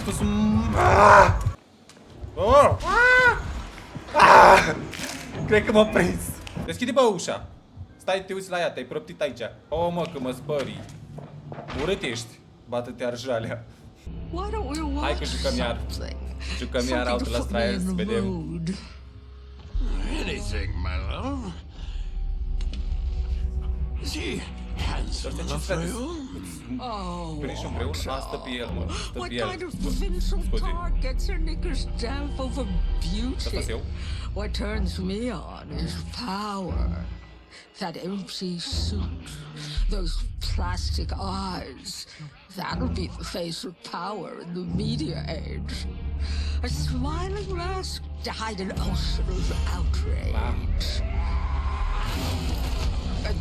spus Cred că m-a prins. Deschide, bă, ușa. Stai, te uiți la ea, te-ai proptit aici. O, mă, că mă spării. Urât ești. Bată-te arjalea. Hai că jucăm iar. Jucăm iar Outlast Trials, să vedem. Anything, my love. Is he handsome enough for you? Prinși împreună? A, stă pe el, mă. Stă What pe el. kind of provincial tar gets her knickers damp over Asta beauty? eu? What turns me on is power. That empty suit, those plastic eyes. That'll be the face of power in the media age. A smiling mask to hide an ulcer of outrage.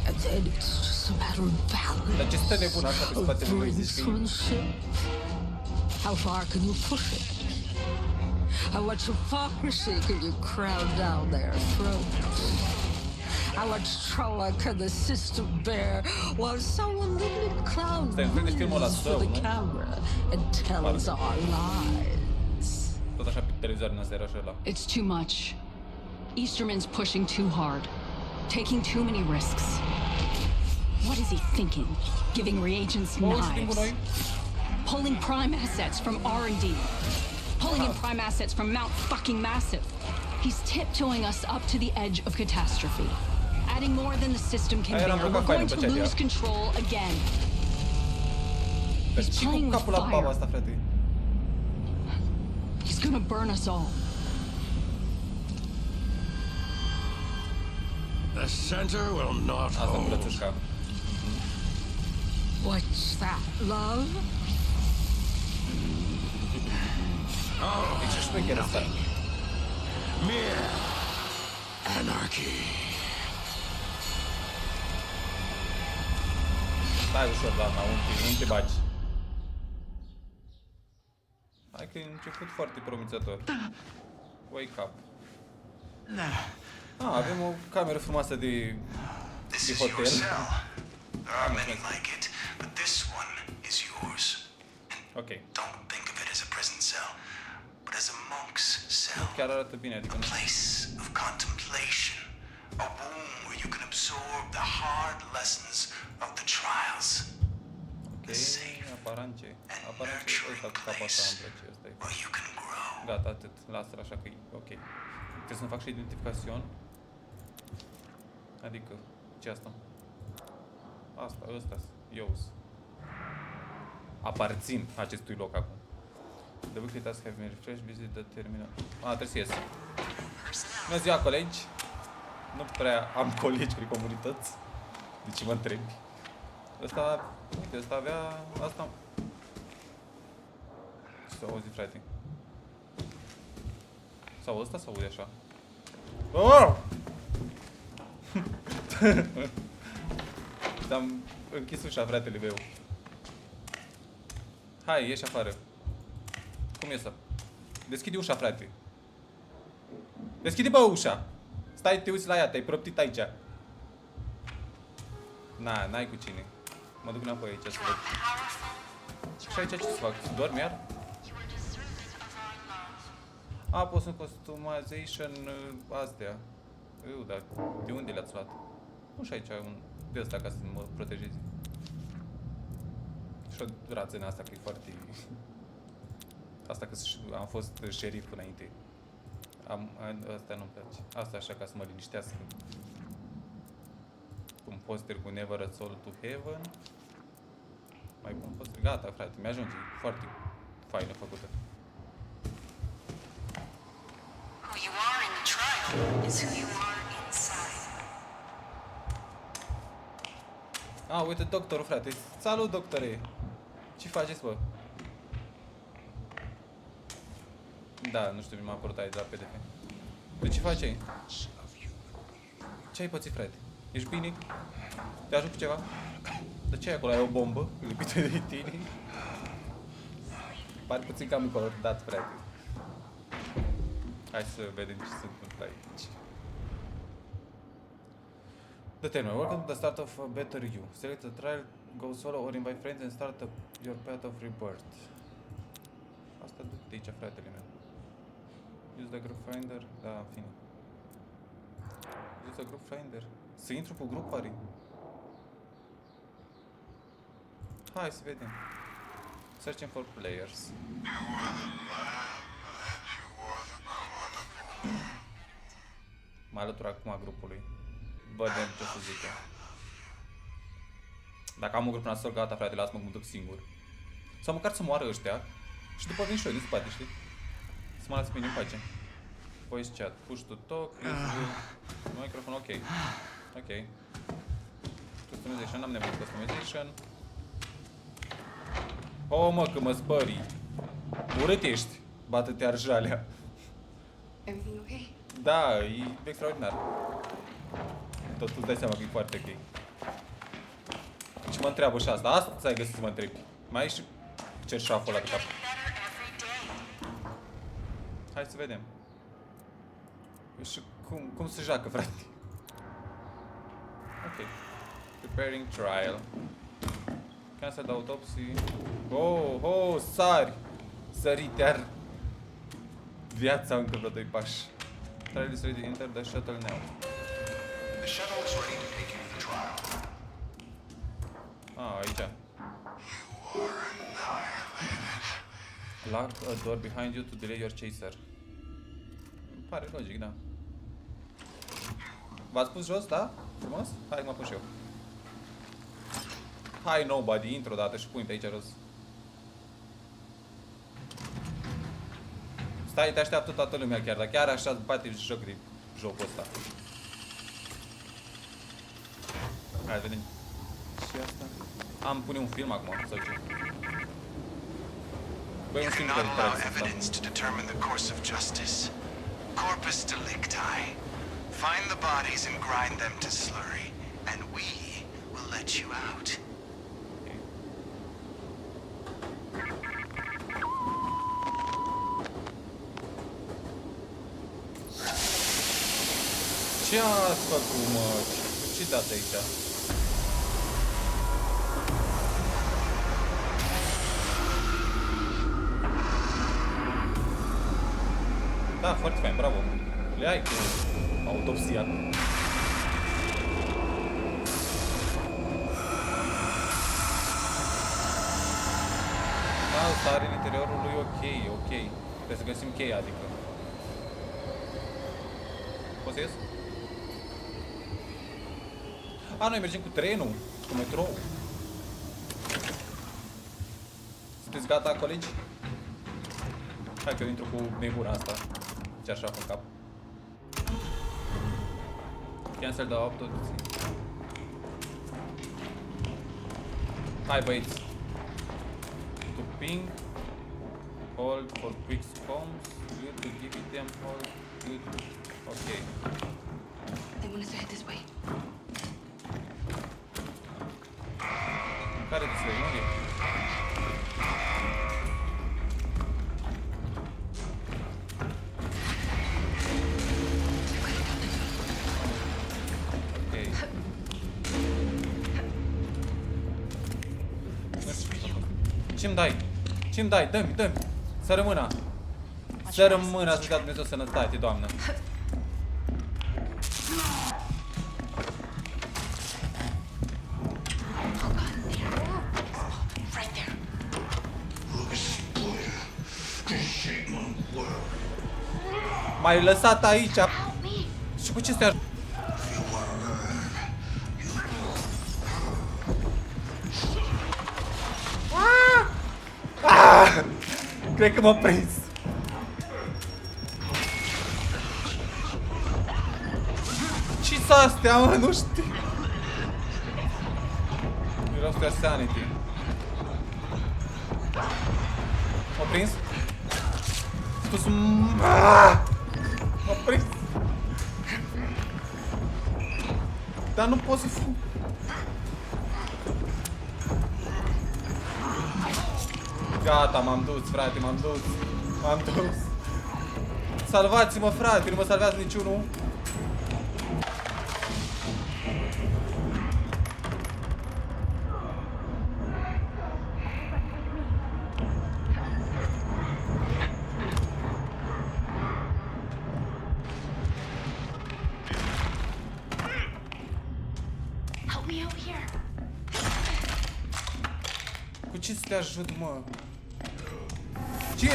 And then it's just a matter of balance. Dar ce stă nebun așa pe spatele lui? Zici că e... Brinkmanship. How far can you push it? How much hypocrisy can you crowd down their throats? How much trauma can the system bear while someone little clown moves for the camera and tells our lies? Tot așa pe televizor în seara așa. It's too much. Easterman's pushing too hard, taking too many risks. What is he thinking? Giving reagents knives, pulling prime assets from R&D, pulling in prime assets from Mount fucking Massive. He's tiptoeing us up to the edge of catastrophe, adding more than the system can bear. We're going to lose control again. He's playing with fire. He's gonna burn us all. The center will not hold. What's that, love? Oh, nothing. Mere anarchy. Stai ușor, doamna, nu te bagi. Hai că e început foarte promițător. Wake up. Avem o cameră frumoasă de hotel. There are many like it, but this one is yours. Ok. Don't think of it as a prison cell, but as a monk's cell. Chiar arată bine, adică nu. A place of contemplation, a womb where you can absorb the hard lessons of the trials. Ok, aparance. Aparance ăsta cu capul ăsta îmi place, ăsta e. Where you can grow. Gata, atât. Lasă-l așa că e ok. Trebuie să-mi fac și identificațion. Adică, ce asta? Asta, ăsta-s, eu aparțin acestui loc acum. The weekly task have been refreshed, visit the terminal. Trebuie să ies. Bună ziua, colegi! Nu prea am colegi prin comunități. De ce mă întrebi? Ăsta, uite, ăsta avea asta. Ce s-a auzit, frate? Sau ăsta s-aude așa? Oh! Am închis ușa, fratele meu. Hai, ieși afară. Cum e să? Deschide ușa, frate. Deschide, bă, ușa. Stai, te uiți la ea, te-ai proptit aici. N-ai cu cine. Mă duc înapoi aici să văd. Și aici ce să fac? Dormi iar? Poți în customization astea. Dar de unde le-ați luat? Nu și aici un de ăsta ca să mă protejezi. Și o rață în asta, că e foarte... Asta că am fost șerif înainte. Asta nu-mi place. Asta așa ca să mă liniștească. Un poster cu Never a Soul to Heaven. Mai bun poster. Gata, frate, mi-ajunge. Foarte faină făcută. Who you are in the trial is who you are inside. Uite doctorul, frate. Salut, doctore! Ce faceți, bă? Da, nu știu, mi-a apărut aici la PDF. De ce faci ai? Ce ai pățit, frate? Ești bine? Te ajut cu ceva? De ce ai acolo? Ai o bombă lipită de tine? Pare puțin cam încordat, frate. Hai să vedem ce se întâmplă aici. The terminal. Welcome to the start of a better you. Select a trial, go solo or invite friends and start your path of rebirth. Asta aici, fratele meu? Use the group finder? Da, în fine. Use the group finder. Să intru cu grup, oare? Hai să vedem. Searching for players. Mă alătur acum grupului. Vedem ce să zică. Dacă am un grup nasol, gata, frate, lasă-mă că mă duc singur. Sau măcar să moară ăștia. Și după vin și eu din spate, știi? Să mă las pe mine în pace. Voice chat, push to talk, microphone, ok. Ok. Customization, n-am nevoie de customization. Oh, mă, că mă spării. Urât ești, bată-te arjalea. Everything okay? Da, e extraordinar. Tot îți dai seama că e foarte ok. Și mă întreabă și asta. Asta ai găsit să mă întrebi. Mai ai și cerșaful ăla de cap. Better every day. Hai să vedem. Și cum se joacă, frate? Ok. Preparing trial. Cancel the autopsy. Oh, sari! Sărit iar. Viața încă vreo 2 pași. Trial is ready, enter the shuttle now. The shuttle is ready to take you to the trial. Aici. Lock a door behind you to delay your chaser. Îmi pare logic, da. V-ați pus jos, da? Frumos? Hai, mă pun și eu. Hai, nobody, intru odată și pune-te aici jos. Stai, te așteaptă toată lumea chiar, dar chiar așa bate joc de jocul ăsta. Hai, vedem. Și asta? Am pune un film acum, sau ce? Băi, You un film cannot care allow trebuie să evidence to determine the course of justice. Corpus delicti. Find the bodies and grind them to slurry, and we will let you out. Ce ați făcut, mă? Ce dați aici? Da, foarte fain, bravo. Le ai cu autopsia. Da, stare în interiorul lui, ok. Trebuie să găsim cheia, adică. Poți să ies? Noi mergem cu trenul, cu metrou. Sunteți gata, colegi? Hai că eu intru cu nebuna asta. Ce așa în cap. Cancel the autopsy. Hai, băieți. To ping. Hold for quick comms. Good to give it them hold. Good. Ok. They want us to head this way. Care de slăi? Unde e? Ce-mi dai? Ce-mi dai? Dă-mi! Să rămână! Să rămână, să-ți dea Dumnezeu sănătate, Doamnă! Right there. M-ai lăsat aici! Și cu ce stai? Cred că m-a prins. Ce-s astea, mă? Nu știu. Erau astea sanity. M-a prins? M-a prins. Dar nu pot să fug. Gata, m-am dus, frate, m-am dus. Salvați-mă, frate, nu mă salvează niciunul. ce să te ajut, mă? Ce?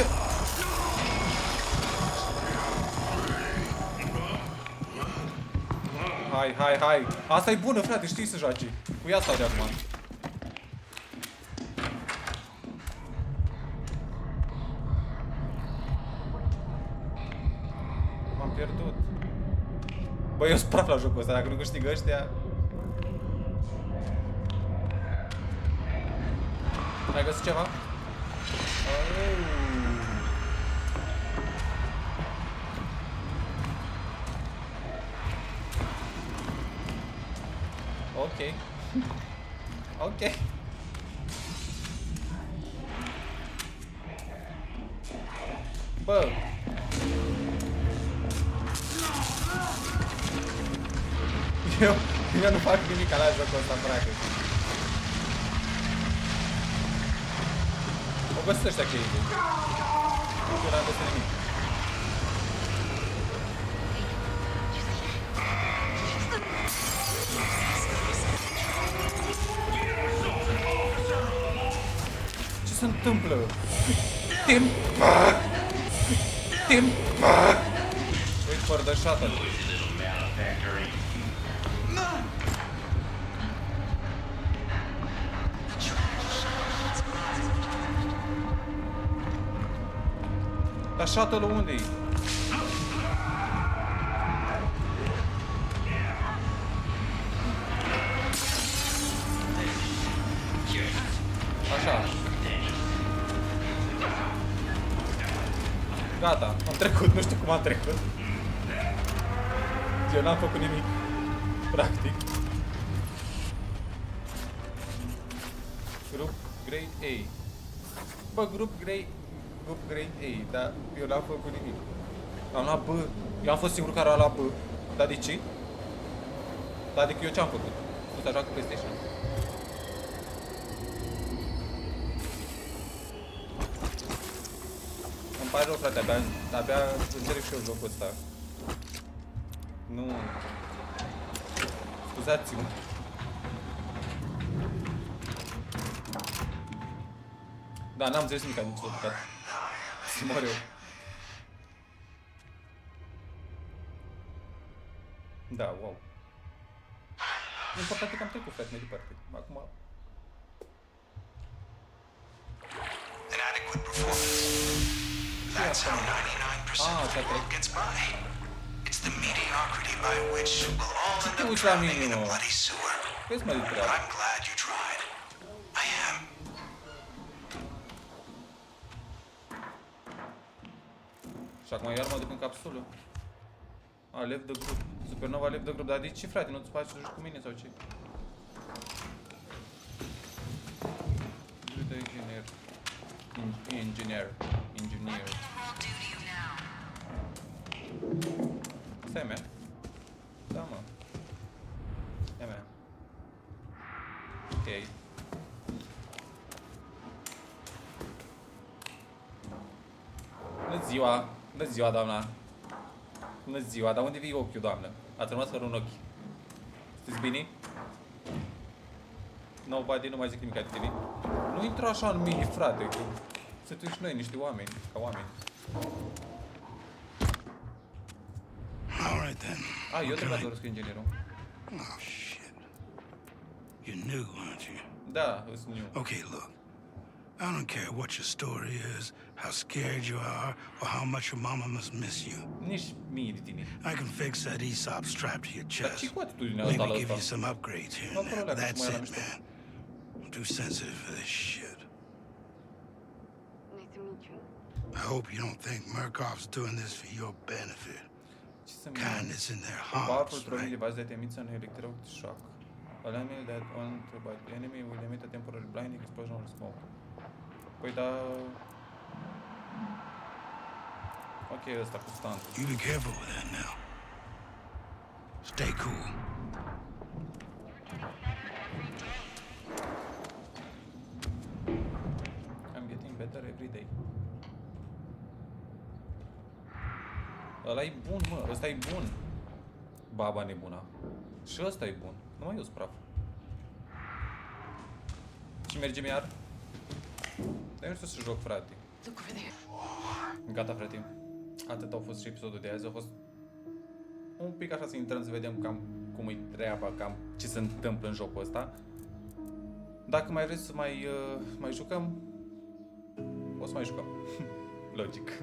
Hai. Asta e bună, frate, știi să joace. Cu ea stau de acum. M-am pierdut. Băi, eu sunt praf la jocul ăsta, dacă nu câștigă ăștia... Ai găsit ceva? Ok. Ok. Bă. Eu nu fac nimic la jocul ăsta, frate. O găsesc ăștia cheii. Nu n-am găsit nimic. Ce se întâmplă? Timp! Wait for the shuttle. Dar shuttle-ul unde-i? Așa. Gata, am trecut, nu știu cum am trecut. Eu n-am făcut nimic. Practic. Grup Grade A. Bă, grup Grade A, dar eu n-am făcut nimic. Am luat B. Eu am fost singurul care a luat B. Dar de ce? Dar adică eu ce-am făcut? Nu s-a joacă PlayStation. Îmi pare rău, frate, abia înțeleg și eu jocul ăsta. Nu... Scuzați-mă. Da, n-am înțeles nimic, nu s-a tocat. Să mor eu. Da, wow. Important e că am trecut, frate, mai departe. Acum... Inadequate performance. That's how 99% of the world gets by. It's the mediocrity by which we'll all end up drowning in a bloody sewer. Vezi, mă, But I'm glad you tried. I am. Și acum iar mă duc în capsulă. A, left the group. Supernova left the group. Dar de ce, frate? Nu-ți faci să joci cu mine sau ce? Du de inginer. Engineer. What do you now? Asta e mea? Da, mă. E mea. Ok. Bună ziua! Bună ziua, doamna! Bună ziua, dar unde vii ochiul, doamnă? Ați rămas fără un ochi. Sunteți bine? Nobody, nu mai zic nimic de tine. Nu intra așa în mine, frate, că suntem și noi niște oameni, ca oameni. All right then. Ah, eu trebuia să vorbesc cu inginerul. Oh shit. You're new, aren't you? Da, sunt new. Okay, look. I don't care what your story is, how scared you are, or how much your mama must miss you. Nici mie de tine. I can fix that ESOP strap to your Dar chest. ce cu atitudinea asta Maybe la give you ăsta? some upgrades here No and there. problem, That's cum era it, mișto. man. I'm too sensitive for this shit. Nice to meet you. I hope you don't think Murkoff's doing this for your benefit. Ce să-mi... Kindness in their Powerful hearts, throwing right? device that emits an electric shock. Alarming that one by the enemy will emit a temporary blinding explosion or smoke. Păi da... Ok, ăsta cu stand. You be careful with that now. Stay cool. I'm getting better every day. Ăla e bun, mă, ăsta e bun. Baba nebuna. Și ăsta e bun. Numai eu sunt praf. Și mergem iar? Dar eu nu știu să joc, frate. Look over there. Gata, frate. Atât a fost și episodul de azi. A fost un pic așa să intrăm să vedem cam cum e treaba, cam ce se întâmplă în jocul ăsta. Dacă mai vreți să mai jucăm, o să mai jucăm. Logic.